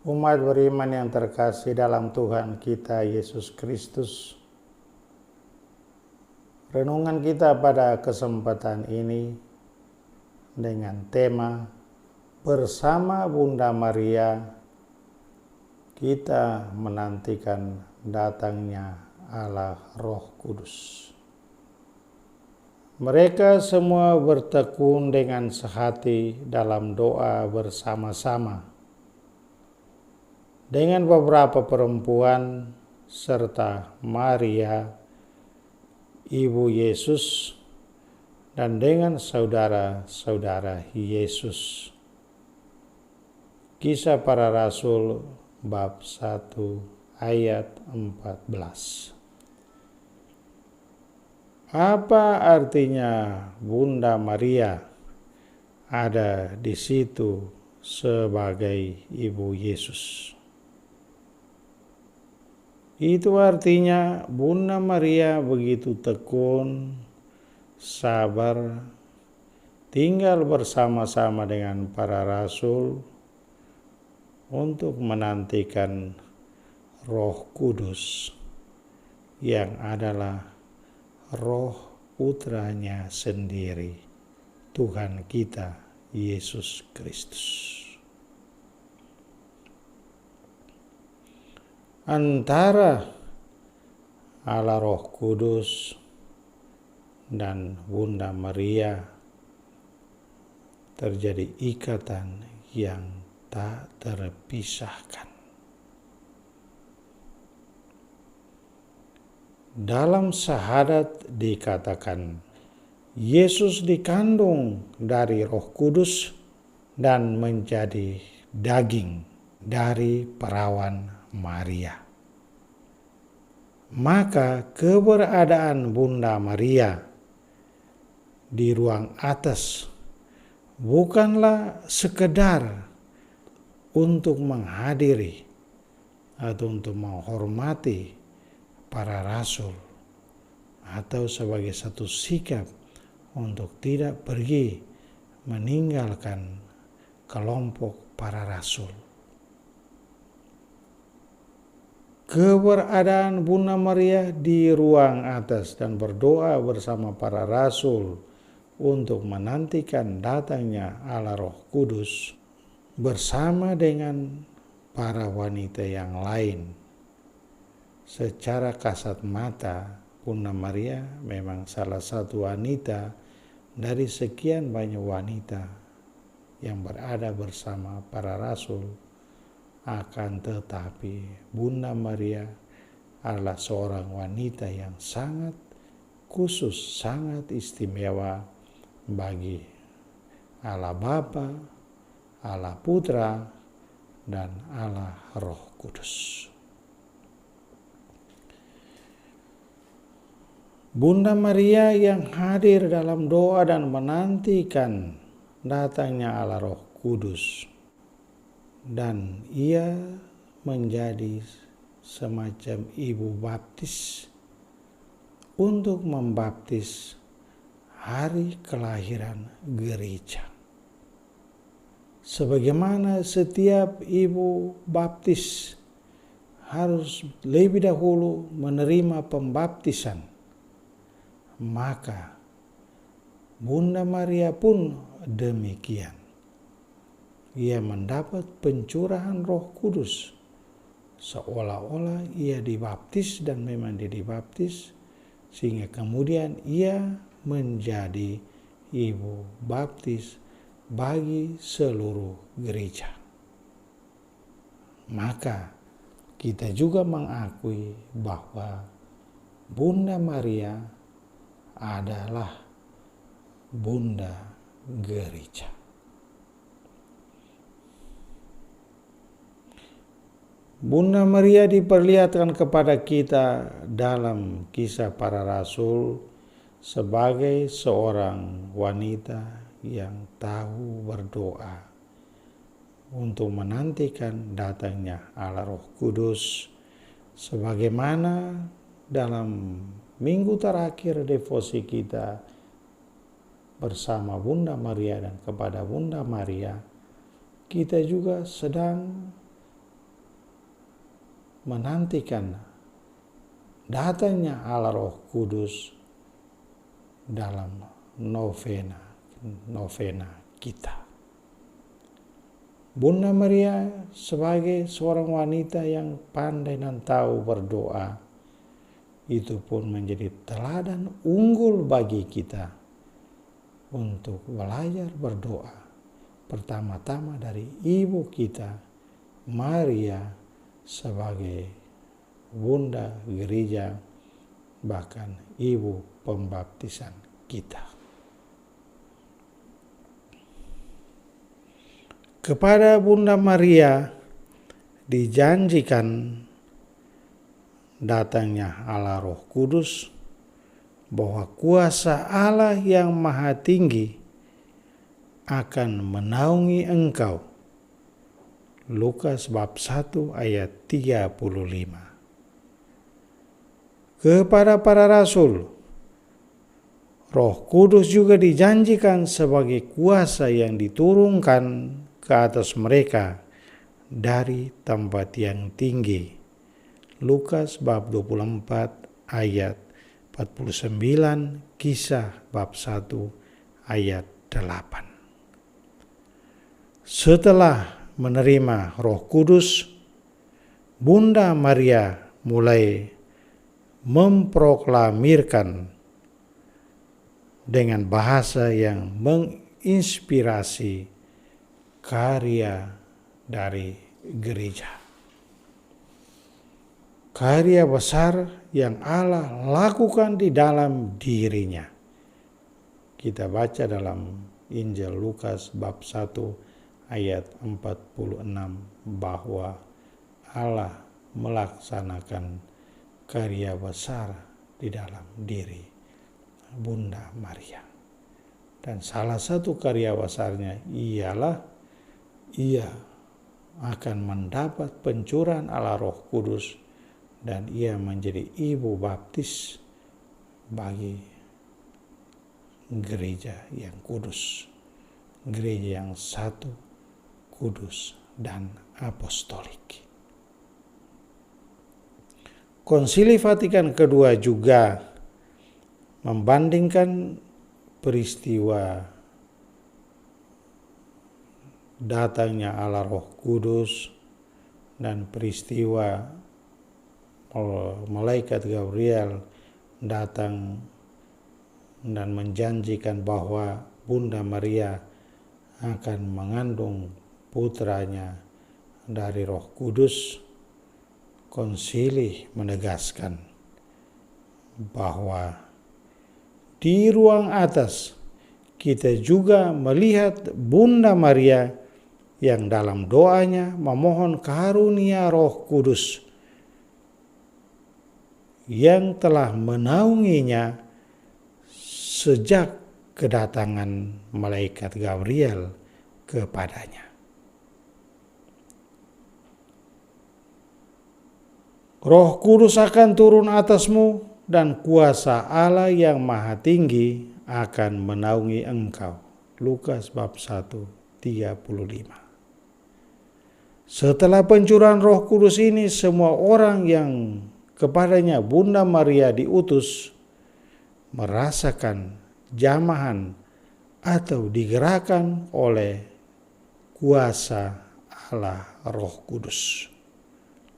Umat beriman yang terkasih dalam Tuhan kita Yesus Kristus, renungan kita pada kesempatan ini dengan tema bersama Bunda Maria kita menantikan datangnya Allah Roh Kudus. Mereka semua bertekun dengan sehati dalam doa bersama-sama dengan beberapa perempuan serta Maria, Ibu Yesus, dan dengan saudara-saudara Yesus. Kisah Para Rasul bab 1 ayat 14. Apa artinya Bunda Maria ada di situ sebagai Ibu Yesus? Itu artinya Bunda Maria begitu tekun, sabar, tinggal bersama-sama dengan para rasul untuk menantikan Roh Kudus yang adalah Roh Putranya sendiri, Tuhan kita Yesus Kristus. Antara Allah Roh Kudus dan Bunda Maria terjadi ikatan yang tak terpisahkan. Dalam syahadat dikatakan, Yesus dikandung dari Roh Kudus dan menjadi daging dari perawan Maria. Maka keberadaan Bunda Maria di ruang atas bukanlah sekedar untuk menghadiri atau untuk menghormati para rasul atau sebagai satu sikap untuk tidak pergi meninggalkan kelompok para rasul. Keberadaan Bunda Maria di ruang atas dan berdoa bersama para rasul untuk menantikan datangnya Allah Roh Kudus bersama dengan para wanita yang lain. Secara kasat mata, Bunda Maria memang salah satu wanita dari sekian banyak wanita yang berada bersama para rasul. Akan tetapi Bunda Maria adalah seorang wanita yang sangat khusus, sangat istimewa bagi Allah Bapa, Allah Putra, dan Allah Roh Kudus. Bunda Maria yang hadir dalam doa dan menantikan datangnya Allah Roh Kudus, dan ia menjadi semacam ibu baptis untuk membaptis hari kelahiran gereja. Sebagaimana setiap ibu baptis harus lebih dahulu menerima pembaptisan, maka Bunda Maria pun demikian. Ia mendapat pencurahan Roh Kudus seolah-olah ia dibaptis dan memang dia dibaptis, sehingga kemudian ia menjadi ibu baptis bagi seluruh gereja. Maka kita juga mengakui bahwa Bunda Maria adalah Bunda Gereja. Bunda Maria diperlihatkan kepada kita dalam Kisah Para Rasul sebagai seorang wanita yang tahu berdoa untuk menantikan datangnya Allah Roh Kudus, sebagaimana dalam minggu terakhir devosi kita bersama Bunda Maria dan kepada Bunda Maria, kita juga sedang menantikan datangnya Allah Roh Kudus dalam novena kita. Bunda Maria sebagai seorang wanita yang pandai dan tahu berdoa, itu pun menjadi teladan unggul bagi kita untuk belajar berdoa. Pertama-tama dari ibu kita, Maria, sebagai Bunda Gereja, bahkan ibu pembaptisan kita. Kepada Bunda Maria dijanjikan datangnya Allah Roh Kudus, bahwa kuasa Allah yang Maha Tinggi akan menaungi engkau. Lukas bab 1 ayat 35. Kepada para rasul, Roh Kudus juga dijanjikan sebagai kuasa yang diturunkan ke atas mereka dari tempat yang tinggi. Lukas bab 24 ayat 49, Kisah bab 1 ayat 8. Setelah menerima Roh Kudus, Bunda Maria mulai memproklamirkan dengan bahasa yang menginspirasi karya dari gereja. Karya besar yang Allah lakukan di dalam dirinya. Kita baca dalam Injil Lukas bab 1 ayat 46 bahwa Allah melaksanakan karya besar di dalam diri Bunda Maria. Dan salah satu karya besarnya ialah ia akan mendapat pencurahan Allah Roh Kudus dan ia menjadi ibu baptis bagi gereja yang kudus, gereja yang satu, kudus, dan apostolik. Konsili Vatikan kedua juga membandingkan peristiwa datangnya Allah Roh Kudus dan peristiwa malaikat Gabriel datang dan menjanjikan bahwa Bunda Maria akan mengandung putranya dari Roh Kudus. Konsili menegaskan bahwa di ruang atas kita juga melihat Bunda Maria yang dalam doanya memohon karunia Roh Kudus yang telah menaunginya sejak kedatangan malaikat Gabriel kepadanya. Roh Kudus akan turun atasmu dan kuasa Allah yang Maha Tinggi akan menaungi engkau. Lukas bab 1 35. Setelah pencurahan Roh Kudus ini, semua orang yang kepadanya Bunda Maria diutus merasakan jamahan atau digerakkan oleh kuasa Allah Roh Kudus.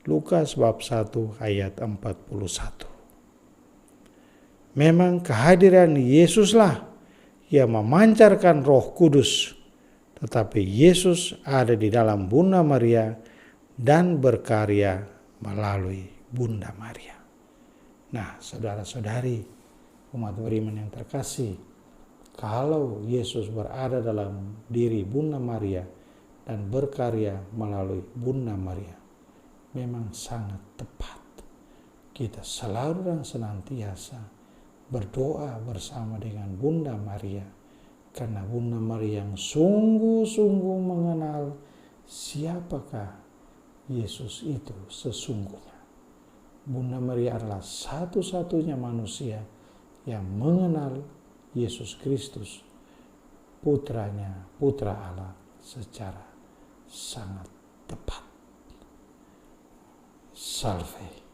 Lukas bab 1 ayat 41. Memang kehadiran Yesuslah yang memancarkan Roh Kudus, tetapi Yesus ada di dalam Bunda Maria dan berkarya melalui Bunda Maria. Nah, saudara-saudari, umat beriman yang terkasih, kalau Yesus berada dalam diri Bunda Maria dan berkarya melalui Bunda Maria, memang sangat tepat kita selalu dan senantiasa berdoa bersama dengan Bunda Maria, karena Bunda Maria yang sungguh-sungguh mengenal siapakah Yesus itu sesungguhnya. Bunda Maria adalah satu-satunya manusia yang mengenal Yesus Kristus, putranya, putra Allah, secara sangat tepat. Salve.